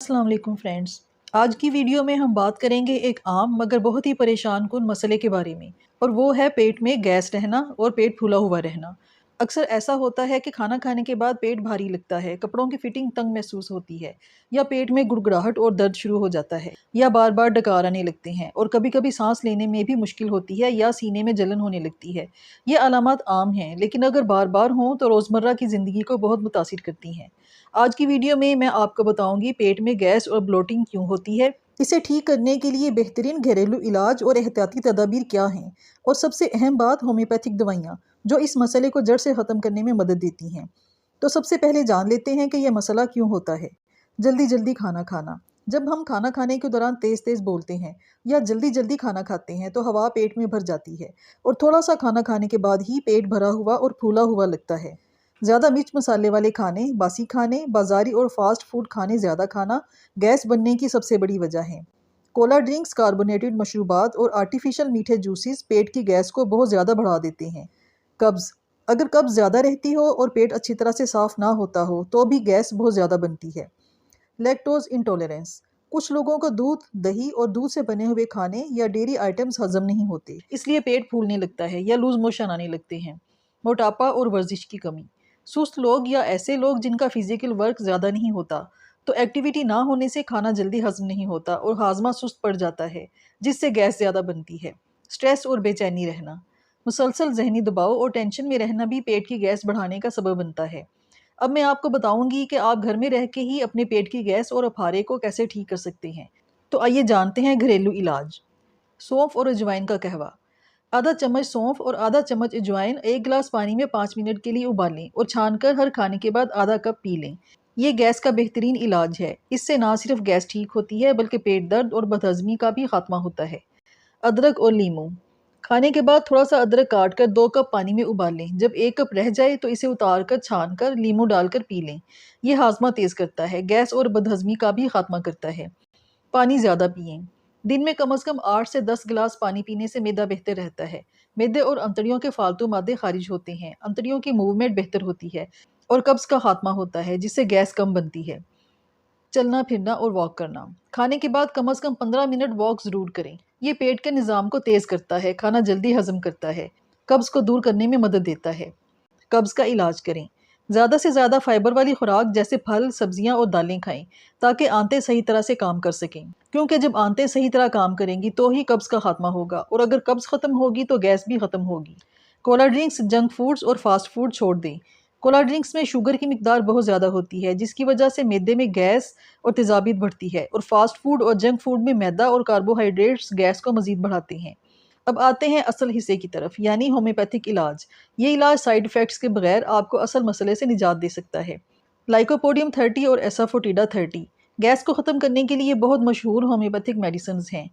अस्सलाम वालेकुम फ्रेंड्स। आज की वीडियो में हम बात करेंगे एक आम मगर बहुत ही परेशान कुन मसले के बारे में, और वो है पेट में गैस रहना और पेट फूला हुआ रहना। अक्सर ऐसा होता है कि खाना खाने के बाद पेट भारी लगता है, कपड़ों की फिटिंग तंग महसूस होती है, या पेट में गुड़गुड़ाहट और दर्द शुरू हो जाता है, या बार बार डकार आने लगते हैं, और कभी कभी सांस लेने में भी मुश्किल होती है या सीने में जलन होने लगती है। ये अलामत आम हैं, लेकिन अगर बार बार हों तो रोज़मर्रा की ज़िंदगी को बहुत मुतासिर करती हैं। आज की वीडियो में मैं आपको बताऊंगी पेट में गैस और ब्लोटिंग क्यों होती है, इसे ठीक करने के लिए बेहतरीन घरेलू इलाज और एहतियाती तदाबीर क्या हैं, और सबसे अहम बात होम्योपैथिक दवाइयाँ जो इस मसले को जड़ से ख़त्म करने में मदद देती हैं। तो सबसे पहले जान लेते हैं कि यह मसला क्यों होता है। जल्दी जल्दी खाना खाना। जब हम खाना खाने के दौरान तेज़ तेज़ बोलते हैं या जल्दी जल्दी खाना खाते हैं तो हवा पेट में भर जाती है, और थोड़ा सा खाना खाने के बाद ही पेट भरा हुआ और फूला हुआ लगता है। ज़्यादा मिर्च मसाले वाले खाने, बासी खाने, बाज़ारी और फास्ट फूड खाने ज़्यादा खाना गैस बनने की सबसे बड़ी वजह है। कोला ड्रिंक्स, कार्बोनेटेड मशरूबात और आर्टिफिशियल मीठे जूसेस पेट की गैस को बहुत ज़्यादा बढ़ा देते हैं। कब्ज़। अगर कब्ज़ ज़्यादा रहती हो और पेट अच्छी तरह से साफ़ ना होता हो तो भी गैस बहुत ज़्यादा बनती है। Lactose intolerance. कुछ लोगों को दूध, दही और दूध से बने हुए खाने या डेयरी आइटम्स हजम नहीं होते, इसलिए पेट फूलने लगता है या लूज मोशन आने लगते हैं। मोटापा और वर्जिश की कमी। सुस्त लोग या ऐसे लोग जिनका फिजिकल वर्क ज़्यादा नहीं होता, तो एक्टिविटी ना होने से खाना जल्दी हजम नहीं होता और हाजमा सुस्त पड़ जाता है, जिससे गैस ज़्यादा बनती है। स्ट्रेस और बेचैनी रहना। मुसलसल जहनी दबाव और टेंशन में रहना भी पेट की गैस बढ़ाने का सबब बनता है। अब मैं आपको बताऊंगी कि आप घर में रह के ही अपने पेट की गैस और अफारे को कैसे ठीक कर सकते हैं। तो आइए जानते हैं घरेलू इलाज। सौंफ और अजवाइन का कहवा। आधा चम्मच सौंफ और आधा चम्मच अजवाइन एक गिलास पानी में 5 मिनट के लिए उबालें और छानकर हर खाने के बाद आधा कप पी लें। ये गैस का बेहतरीन इलाज है। इससे ना सिर्फ गैस ठीक होती है बल्कि पेट दर्द और बदहजमी का भी खात्मा होता है। अदरक और लीमू। खाने के बाद थोड़ा सा अदरक काट कर 2 कप पानी में उबाल लें। जब 1 कप रह जाए तो इसे उतार कर छान कर लीमू डालकर पी लें। यह हाजमा तेज करता है, गैस और बदहजमी का भी खात्मा करता है। पानी ज़्यादा पिएं। दिन में कम से कम 8 से 10 गिलास पानी पीने से मैदा बेहतर रहता है। मैदे और अंतड़ियों के फालतू मादे खारिज होते हैं, अंतड़ियों की मूवमेंट बेहतर होती है और कब्ज का खात्मा होता है, जिससे गैस कम बनती है। चलना फिरना और वॉक करना। खाने के बाद कम से कम 15 मिनट वॉक ज़रूर करें। ये पेट के निज़ाम को तेज़ करता है, खाना जल्दी हजम करता है, कब्ज़ को दूर करने में मदद देता है। कब्ज़ का इलाज करें। ज़्यादा से ज़्यादा फाइबर वाली खुराक जैसे फल, सब्जियां और दालें खाएं, ताकि आंतें सही तरह से काम कर सकें। क्योंकि जब आंतें सही तरह काम करेंगी तो ही कब्ज़ का खात्मा होगा, और अगर कब्ज़ ख़त्म होगी तो गैस भी ख़त्म होगी। कोला ड्रिंक्स, जंक फूड्स और फास्ट फूड छोड़ दें। कोला ड्रिंक्स में शुगर की मिकदार बहुत ज़्यादा होती है, जिसकी वजह से मैदे में गैस और तेज़ाबियत बढ़ती है, और फास्ट फूड और जंक फूड में मैदा और कार्बोहाइड्रेट्स गैस को मज़ीद बढ़ाते हैं। अब आते हैं असल हिस्से की तरफ, यानी होम्योपैथिक इलाज। ये इलाज साइड इफ़ेक्ट्स के बगैर आपको असल मसले से निजात दे सकता है। लाइकोपोडियम 30 और एसाफोटिडा 30 गैस को ख़त्म करने के लिए बहुत मशहूर होम्योपैथिक मेडिसिन हैं।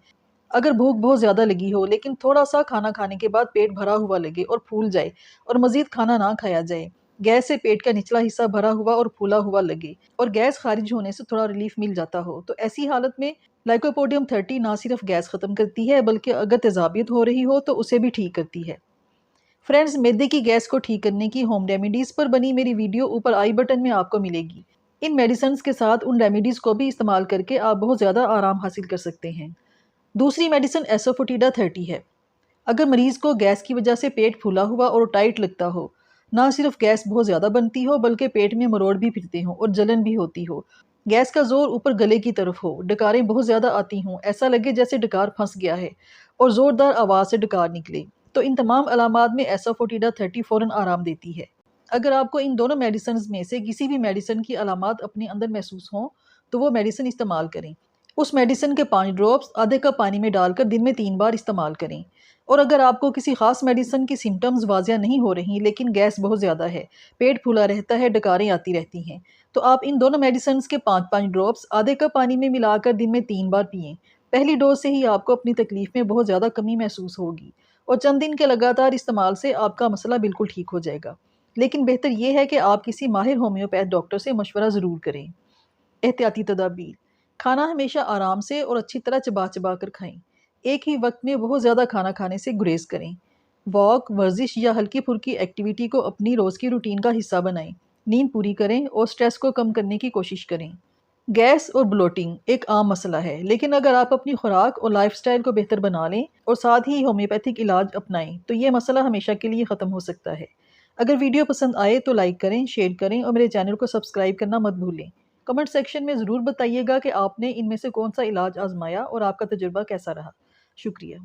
अगर भूख बहुत ज़्यादा लगी हो लेकिन थोड़ा सा खाना खाने के बाद पेट भरा हुआ लगे और फूल जाए, और मज़ीद खाना ना खाया जाए, गैस से पेट का निचला हिस्सा भरा हुआ और फूला हुआ लगे, और गैस खारिज होने से थोड़ा रिलीफ मिल जाता हो, तो ऐसी हालत में लाइकोपोडियम 30 ना सिर्फ गैस ख़त्म करती है बल्कि अगर तेज़ाबियत हो रही हो तो उसे भी ठीक करती है। फ्रेंड्स, मैदे की गैस को ठीक करने की होम रेमेडीज़ पर बनी मेरी वीडियो ऊपर आई बटन में आपको मिलेगी। इन मेडिसिन के साथ उन रेमेडीज़ को भी इस्तेमाल करके आप बहुत ज़्यादा आराम हासिल कर सकते हैं। दूसरी मेडिसिन एसोफोटिडा 30 है। अगर मरीज़ को गैस की वजह से पेट फूला हुआ और टाइट लगता हो, ना सिर्फ गैस बहुत ज़्यादा बनती हो बल्कि पेट में मरोड़ भी फिरते हों और जलन भी होती हो, गैस का जोर ऊपर गले की तरफ हो, डकारें बहुत ज़्यादा आती हों, ऐसा लगे जैसे डकार फंस गया है, और ज़ोरदार आवाज़ से डकार निकले, तो इन तमाम अलामात में एसोफोटिडा 30 फ़ौरन आराम देती है। अगर आपको इन दोनों मेडिसिन में से किसी भी मेडिसिन की अलामात अपने अंदर महसूस हों तो वो मेडिसिन इस्तेमाल करें। उस मेडिसिन के 5 ड्रॉप्स आधे कप पानी में डालकर दिन में 3 बार इस्तेमाल करें। और अगर आपको किसी खास मेडिसिन की सिम्टम्स वाजिया नहीं हो रही लेकिन गैस बहुत ज़्यादा है, पेट फूला रहता है, डकारें आती रहती हैं, तो आप इन दोनों मेडिसिन के 5-5 ड्रॉप्स आधे कप पानी में मिलाकर दिन में 3 बार पिएं। पहली डोज से ही आपको अपनी तकलीफ में बहुत ज़्यादा कमी महसूस होगी, और चंद दिन के लगातार इस्तेमाल से आपका मसला बिल्कुल ठीक हो जाएगा। लेकिन बेहतर यह है कि आप किसी माहिर होम्योपैथ डॉक्टर से मशवरा ज़रूर करें। एहतियाती तदाबीर। खाना हमेशा आराम से और अच्छी तरह चबा चबा कर खाएं। एक ही वक्त में बहुत ज़्यादा खाना खाने से गुरेज करें। वॉक, वर्जिश या हल्की फुल्की एक्टिविटी को अपनी रोज़ की रूटीन का हिस्सा बनाएं। नींद पूरी करें और स्ट्रेस को कम करने की कोशिश करें। گیس اور بلوٹنگ ایک عام مسئلہ ہے، لیکن اگر آپ اپنی خوراک اور لائف سٹائل کو بہتر بنا لیں اور ساتھ ہی ہومیوپیتھک علاج اپنائیں تو یہ مسئلہ ہمیشہ کے لیے ختم ہو سکتا ہے۔ اگر ویڈیو پسند آئے تو لائک کریں، شیئر کریں اور میرے چینل کو سبسکرائب کرنا مت بھولیں۔ کمنٹ سیکشن میں ضرور بتائیے گا کہ آپ نے ان میں سے کون سا علاج آزمایا اور آپ کا تجربہ کیسا رہا۔ شکریہ۔